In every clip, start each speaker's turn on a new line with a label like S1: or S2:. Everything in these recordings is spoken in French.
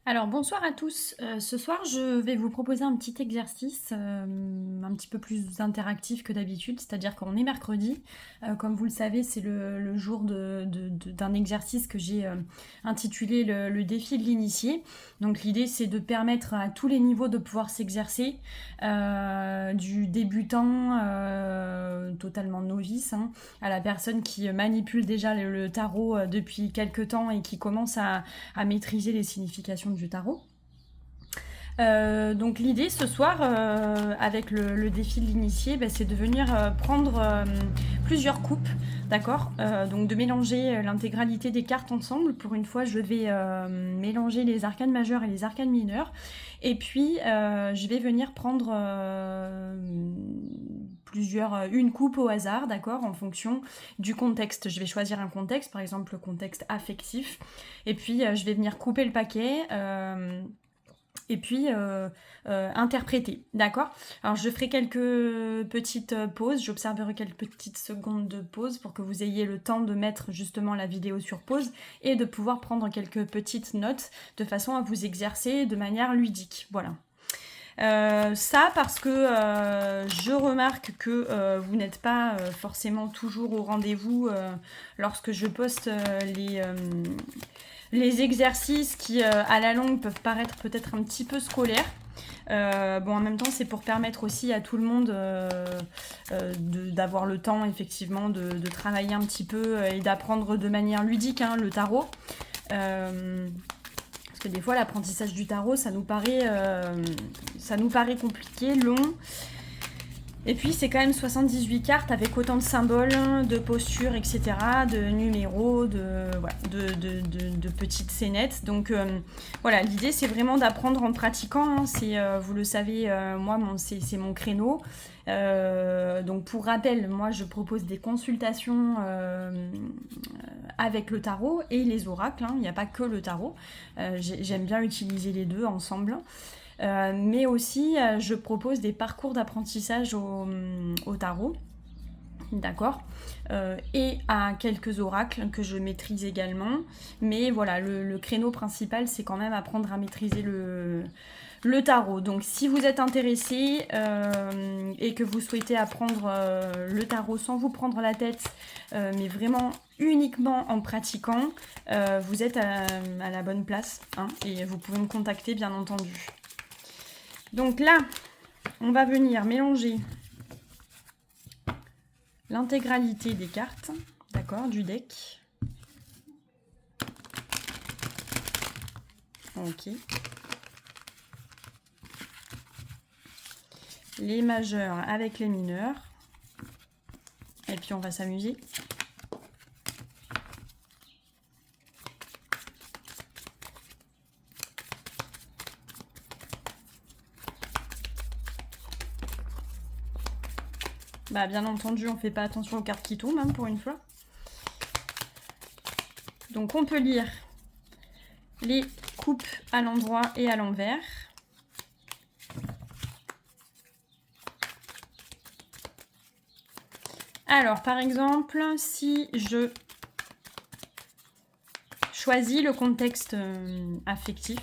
S1: Alors bonsoir à tous. Ce soir, je vais vous proposer un petit exercice un petit peu plus interactif que d'habitude, c'est-à-dire qu'on est mercredi. Comme vous le savez, c'est le jour d'un exercice que j'ai intitulé le défi de l'initié. Donc l'idée, c'est de permettre à tous les niveaux de pouvoir s'exercer, du débutant totalement novice, hein, à la personne qui manipule déjà le tarot depuis quelques temps et qui commence à maîtriser les significations du tarot. Donc l'idée ce soir, avec le défi de l'initié, c'est de venir prendre plusieurs coupes, d'accord, donc de mélanger l'intégralité des cartes ensemble. Pour une fois, je vais mélanger les arcanes majeures et les arcanes mineures. Et puis, je vais venir prendre une coupe au hasard, d'accord, en fonction du contexte. Je vais choisir un contexte, par exemple le contexte affectif. Et puis, je vais venir couper le paquet. Et puis interpréter, d'accord. Alors je ferai quelques petites pauses, j'observerai quelques petites secondes de pause pour que vous ayez le temps de mettre justement la vidéo sur pause et de pouvoir prendre quelques petites notes de façon à vous exercer de manière ludique, voilà. Ça parce que je remarque que vous n'êtes pas forcément toujours au rendez-vous lorsque je poste les exercices qui, à la longue, peuvent paraître peut-être un petit peu scolaires. En même temps, c'est pour permettre aussi à tout le monde d'avoir le temps, effectivement, de travailler un petit peu et d'apprendre de manière ludique, hein, le tarot. Parce que des fois, l'apprentissage du tarot, ça nous paraît compliqué, long. Et puis c'est quand même 78 cartes avec autant de symboles, de postures, etc., de numéros, de petites scénettes. Donc voilà, l'idée c'est vraiment d'apprendre en pratiquant, hein. C'est, vous le savez, moi c'est mon créneau. Donc pour rappel, moi je propose des consultations avec le tarot et les oracles, hein. Il n'y a pas que le tarot. J'aime bien utiliser les deux ensemble. Mais aussi, je propose des parcours d'apprentissage au tarot, d'accord, et à quelques oracles que je maîtrise également. Mais voilà, le créneau principal, c'est quand même apprendre à maîtriser le tarot. Donc si vous êtes intéressé et que vous souhaitez apprendre le tarot sans vous prendre la tête, mais vraiment uniquement en pratiquant, vous êtes à la bonne place, hein, et vous pouvez me contacter bien entendu. Donc là, on va venir mélanger l'intégralité des cartes, d'accord, du deck. Ok. Les majeurs avec les mineurs. Et puis on va s'amuser. Bien entendu, on ne fait pas attention aux cartes qui tombent, hein, pour une fois. Donc on peut lire les coupes à l'endroit et à l'envers. Alors par exemple, si je choisis le contexte affectif,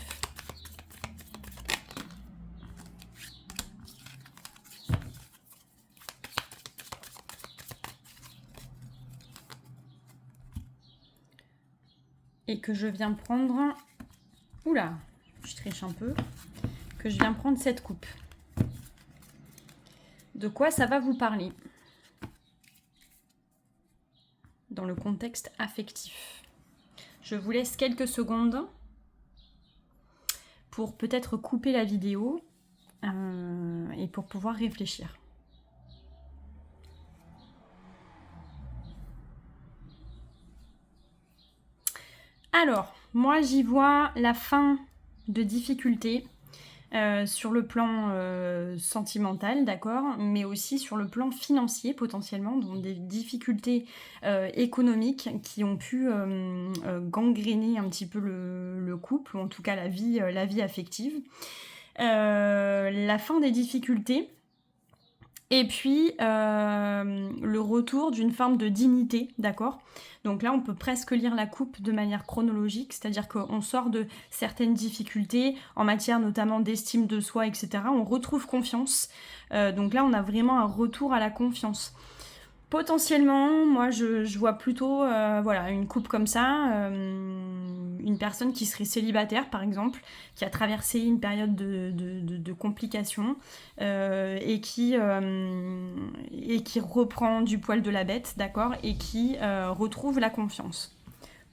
S1: et que je viens prendre... Oula, je triche un peu. Que je viens prendre cette coupe. De quoi ça va vous parler dans le contexte affectif? Je vous laisse quelques secondes pour peut-être couper la vidéo et pour pouvoir réfléchir. Alors, moi j'y vois la fin de difficultés sur le plan sentimental, d'accord, mais aussi sur le plan financier potentiellement, donc des difficultés économiques qui ont pu gangréner un petit peu le couple, ou en tout cas la vie affective. La fin des difficultés, Et puis, le retour d'une forme de dignité, d'accord? Donc là, on peut presque lire la coupe de manière chronologique, c'est-à-dire qu'on sort de certaines difficultés en matière notamment d'estime de soi, etc. On retrouve confiance. Donc là, on a vraiment un retour à la confiance. Potentiellement, moi je vois plutôt voilà, une coupe comme ça, une personne qui serait célibataire par exemple, qui a traversé une période de complications et qui reprend du poil de la bête, d'accord, et qui retrouve la confiance.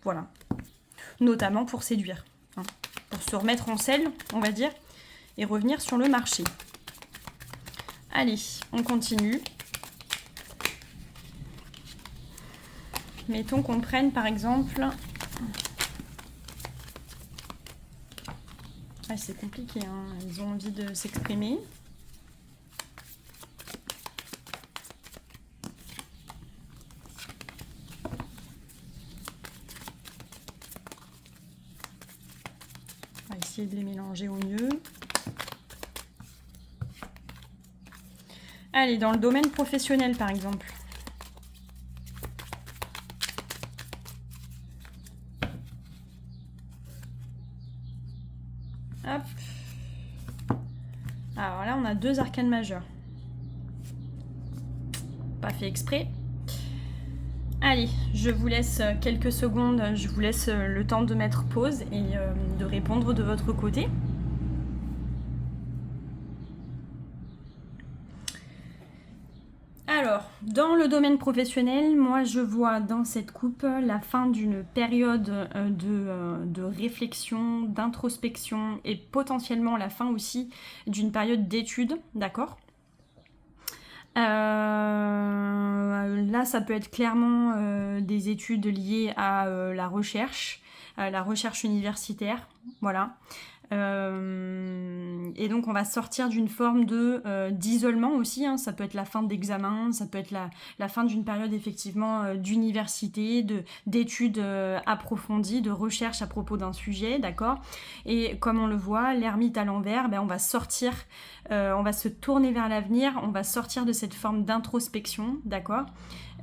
S1: Voilà. Notamment pour séduire, hein, pour se remettre en selle, on va dire, et revenir sur le marché. Allez, on continue. Mettons qu'on prenne par exemple... Ah, c'est compliqué, hein. Ils ont envie de s'exprimer. On va essayer de les mélanger au mieux. Allez, dans le domaine professionnel par exemple. Hop. Alors là, on a 2 arcanes majeures. Pas fait exprès. Allez, je vous laisse quelques secondes, je vous laisse le temps de mettre pause et de répondre de votre côté. Alors, dans le domaine professionnel, moi je vois dans cette coupe la fin d'une période de réflexion, d'introspection et potentiellement la fin aussi d'une période d'études, d'accord ? Là, ça peut être clairement des études liées à la recherche universitaire, voilà. Et donc on va sortir d'une forme d'isolement aussi, hein. Ça peut être la fin d'examen, ça peut être la fin d'une période effectivement d'université, d'études approfondies, de recherche à propos d'un sujet, d'accord. Et comme on le voit, l'ermite à l'envers, on va sortir, on va se tourner vers l'avenir, on va sortir de cette forme d'introspection, d'accord,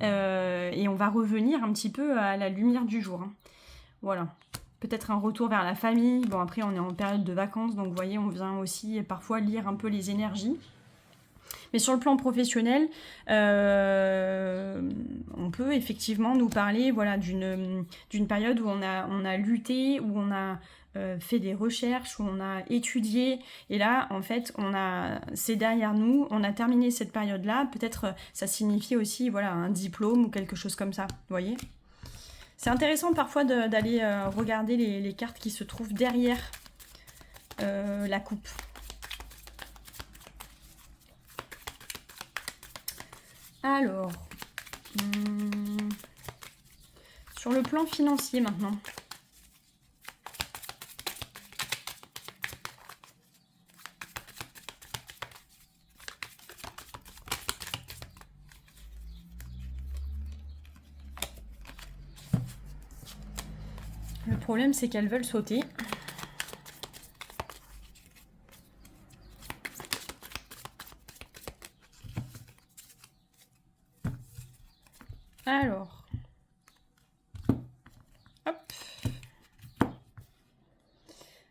S1: et on va revenir un petit peu à la lumière du jour, hein. Voilà. Peut-être un retour vers la famille. Bon, après, on est en période de vacances, donc vous voyez, on vient aussi parfois lire un peu les énergies. Mais sur le plan professionnel, on peut effectivement nous parler, voilà, d'une période où on a lutté, où on a fait des recherches, où on a étudié. Et là, en fait, c'est derrière nous, on a terminé cette période-là. Peut-être ça signifie aussi, voilà, un diplôme ou quelque chose comme ça, vous voyez ? C'est intéressant parfois d'aller regarder les cartes qui se trouvent derrière la coupe. Alors, sur le plan financier maintenant. Le problème, c'est qu'elles veulent sauter. Alors, hop.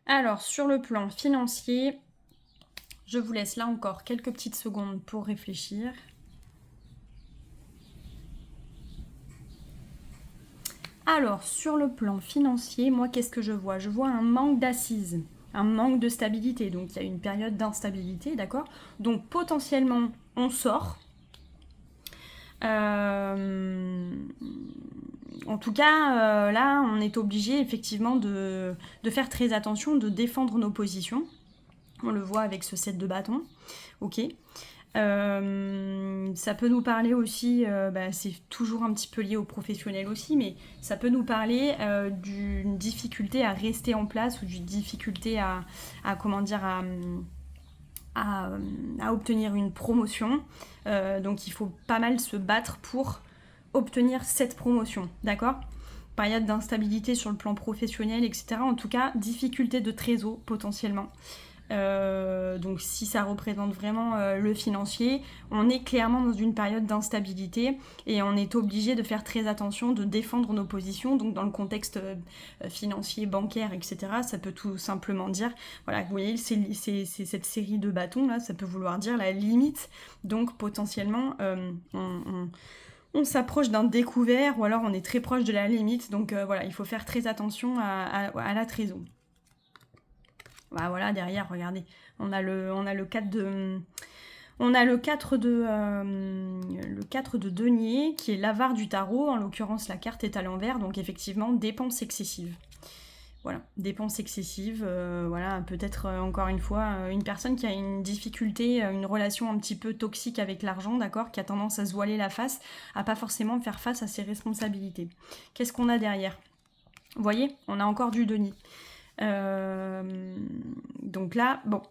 S1: Alors, sur le plan financier, je vous laisse là encore quelques petites secondes pour réfléchir. Alors, sur le plan financier, moi, qu'est-ce que je vois ? Je vois un manque d'assises, un manque de stabilité. Donc, il y a une période d'instabilité, d'accord ? Donc, potentiellement, on sort. En tout cas, là, on est obligé, effectivement, de faire très attention, de défendre nos positions. On le voit avec ce set de bâtons. Ok. Ça peut nous parler aussi, c'est toujours un petit peu lié au professionnel aussi, mais ça peut nous parler d'une difficulté à rester en place ou d'une difficulté à obtenir une promotion. Donc il faut pas mal se battre pour obtenir cette promotion, d'accord ? Période d'instabilité sur le plan professionnel, etc. En tout cas, difficulté de trésor potentiellement. Donc si ça représente vraiment le financier, on est clairement dans une période d'instabilité et on est obligé de faire très attention, de défendre nos positions. Donc dans le contexte financier, bancaire, etc., ça peut tout simplement dire, voilà, vous voyez, c'est cette série de bâtons là, ça peut vouloir dire la limite. Donc potentiellement, on s'approche d'un découvert ou alors on est très proche de la limite. Donc voilà, il faut faire très attention à la trésor. Bah voilà, derrière, regardez, on a le 4 de... On a le 4 de denier, qui est l'avare du tarot. En l'occurrence, la carte est à l'envers, donc effectivement, dépenses excessives. Voilà, dépenses excessives, voilà, peut-être encore une fois, une personne qui a une difficulté, une relation un petit peu toxique avec l'argent, d'accord, qui a tendance à se voiler la face, à pas forcément faire face à ses responsabilités. Qu'est-ce qu'on a derrière? Vous voyez, on a encore du denier. Donc là, bon,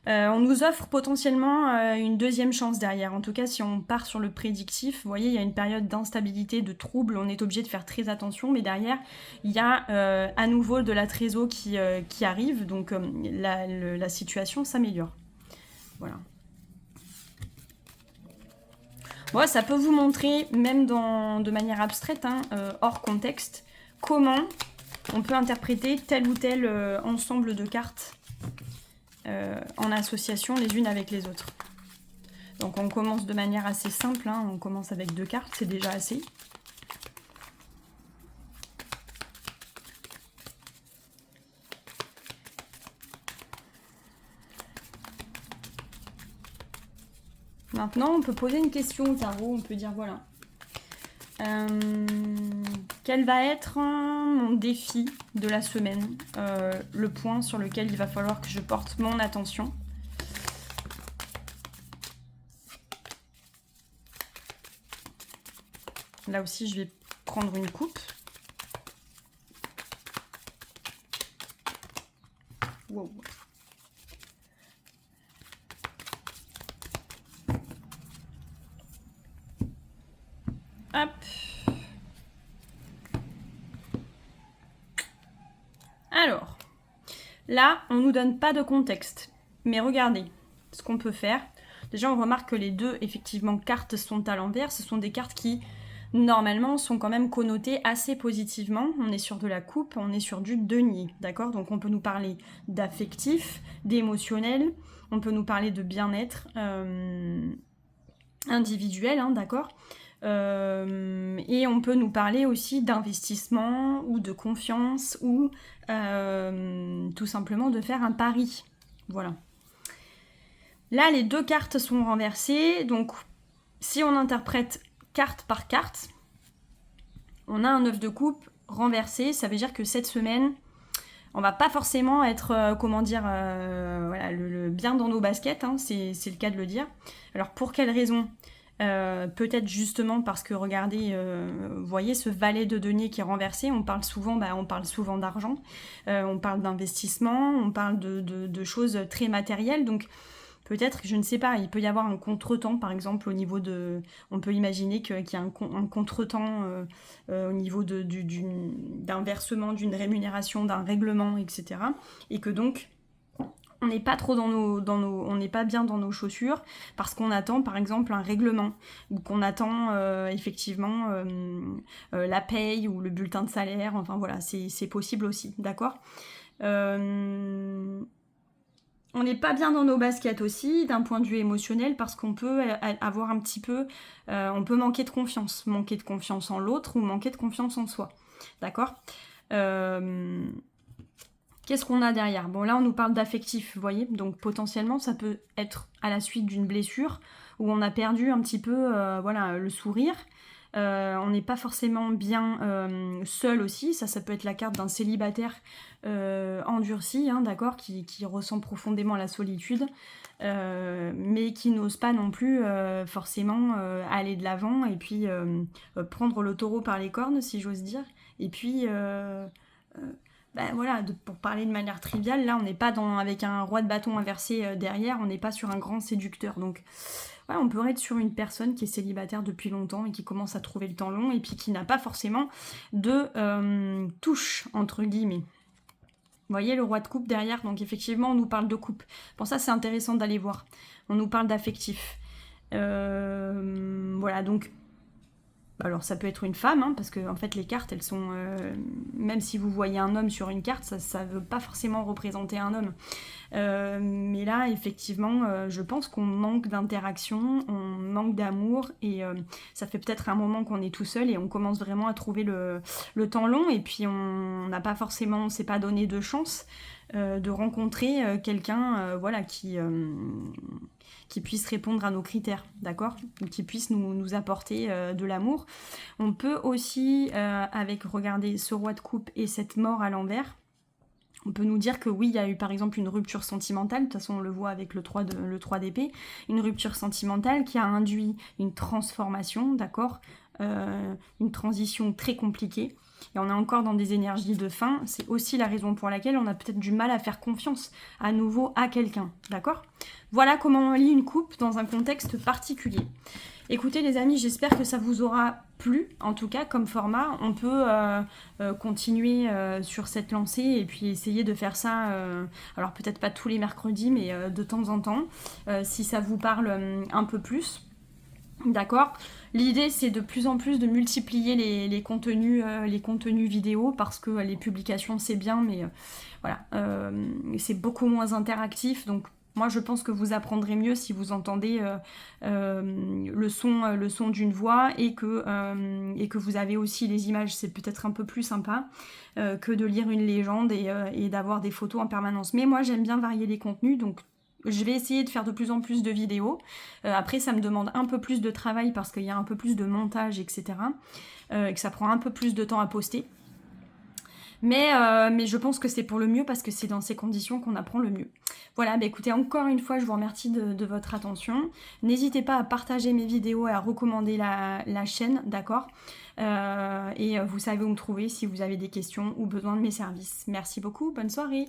S1: on nous offre potentiellement une deuxième chance derrière. En tout cas, si on part sur le prédictif, vous voyez, il y a une période d'instabilité, de trouble, on est obligé de faire très attention, mais derrière, il y a à nouveau de la trésor qui arrive, donc la situation s'améliore. Voilà. Bon, ça peut vous montrer, même de manière abstraite, hein, hors contexte, comment on peut interpréter tel ou tel ensemble de cartes en association les unes avec les autres. Donc on commence de manière assez simple, hein, on commence avec 2 cartes, c'est déjà assez. Maintenant, on peut poser une question au tarot, on peut dire voilà. Quel va être mon défi de la semaine, le point sur lequel il va falloir que je porte mon attention. Là aussi, je vais prendre une coupe. Wow. Hop. Alors, là, on ne nous donne pas de contexte. Mais regardez ce qu'on peut faire. Déjà, on remarque que les deux, effectivement, cartes sont à l'envers. Ce sont des cartes qui, normalement, sont quand même connotées assez positivement. On est sur de la coupe, on est sur du denier, d'accord? Donc, on peut nous parler d'affectif, d'émotionnel. On peut nous parler de bien-être individuel, hein, d'accord? Et on peut nous parler aussi d'investissement ou de confiance ou tout simplement de faire un pari. Voilà. Là, les 2 cartes sont renversées. Donc, si on interprète carte par carte, on a un 9 de coupe renversé. Ça veut dire que cette semaine, on va pas forcément être, voilà, le bien dans nos baskets, hein, c'est le cas de le dire. Alors, pour quelle raison ? Peut-être justement parce que regardez, vous voyez ce valet de denier qui est renversé, on parle souvent d'argent, on parle d'investissement, on parle de choses très matérielles, donc peut-être que je ne sais pas, il peut y avoir un contretemps par exemple au niveau de, on peut imaginer qu'il y a un contretemps au niveau d'un versement, d'une rémunération, d'un règlement, etc. Et que donc on n'est pas trop on n'est pas bien dans nos chaussures parce qu'on attend par exemple un règlement ou qu'on attend effectivement la paye ou le bulletin de salaire, enfin voilà, c'est possible aussi, d'accord. On n'est pas bien dans nos baskets aussi d'un point de vue émotionnel parce qu'on peut avoir un petit peu, on peut manquer de confiance en l'autre ou manquer de confiance en soi, d'accord. Qu'est-ce qu'on a derrière? Bon, là, on nous parle d'affectif, vous voyez? Donc, potentiellement, ça peut être à la suite d'une blessure où on a perdu un petit peu voilà, le sourire. On n'est pas forcément bien seul aussi. Ça peut être la carte d'un célibataire endurci, hein, d'accord, qui ressent profondément la solitude, mais qui n'ose pas non plus forcément aller de l'avant et puis prendre le taureau par les cornes, si j'ose dire. Et puis... ben voilà, pour parler de manière triviale, là on n'est pas avec un roi de bâton inversé derrière, on n'est pas sur un grand séducteur. Donc ouais, on pourrait être sur une personne qui est célibataire depuis longtemps et qui commence à trouver le temps long et puis qui n'a pas forcément de touche, entre guillemets. Vous voyez le roi de coupe derrière, donc effectivement on nous parle de coupe. Pour ça c'est intéressant d'aller voir. On nous parle d'affectif. Voilà, donc alors ça peut être une femme, hein, parce que en fait les cartes, elles sont... même si vous voyez un homme sur une carte, ça ne veut pas forcément représenter un homme. Mais là, effectivement, je pense qu'on manque d'interaction, on manque d'amour, et ça fait peut-être un moment qu'on est tout seul, et on commence vraiment à trouver le temps long, et puis on n'a pas forcément, on s'est pas donné de chance de rencontrer quelqu'un voilà, qui puisse répondre à nos critères, d'accord? Qui puisse nous apporter de l'amour. On peut aussi, avec, regardez, ce roi de coupe et cette mort à l'envers, on peut nous dire que oui, il y a eu par exemple une rupture sentimentale, de toute façon on le voit avec le 3 d'épée, une rupture sentimentale qui a induit une transformation, d'accord? Une transition très compliquée. Et on est encore dans des énergies de fin. C'est aussi la raison pour laquelle on a peut-être du mal à faire confiance à nouveau à quelqu'un, d'accord? Voilà comment on lit une coupe dans un contexte particulier. Écoutez les amis, j'espère que ça vous aura plu, en tout cas comme format. On peut continuer sur cette lancée et puis essayer de faire ça, alors peut-être pas tous les mercredis, mais de temps en temps, si ça vous parle un peu plus. D'accord. L'idée c'est de plus en plus de multiplier les contenus vidéo, parce que les publications c'est bien, mais voilà, c'est beaucoup moins interactif. Donc moi je pense que vous apprendrez mieux si vous entendez le son d'une voix, et que vous avez aussi les images. C'est peut-être un peu plus sympa que de lire une légende et d'avoir des photos en permanence. Mais moi j'aime bien varier les contenus, donc je vais essayer de faire de plus en plus de vidéos. Après, ça me demande un peu plus de travail parce qu'il y a un peu plus de montage, etc. Et que ça prend un peu plus de temps à poster. Mais je pense que c'est pour le mieux, parce que c'est dans ces conditions qu'on apprend le mieux. Voilà, bah écoutez, encore une fois, je vous remercie de votre attention. N'hésitez pas à partager mes vidéos et à recommander la chaîne, d'accord? Et vous savez où me trouver si vous avez des questions ou besoin de mes services. Merci beaucoup, bonne soirée!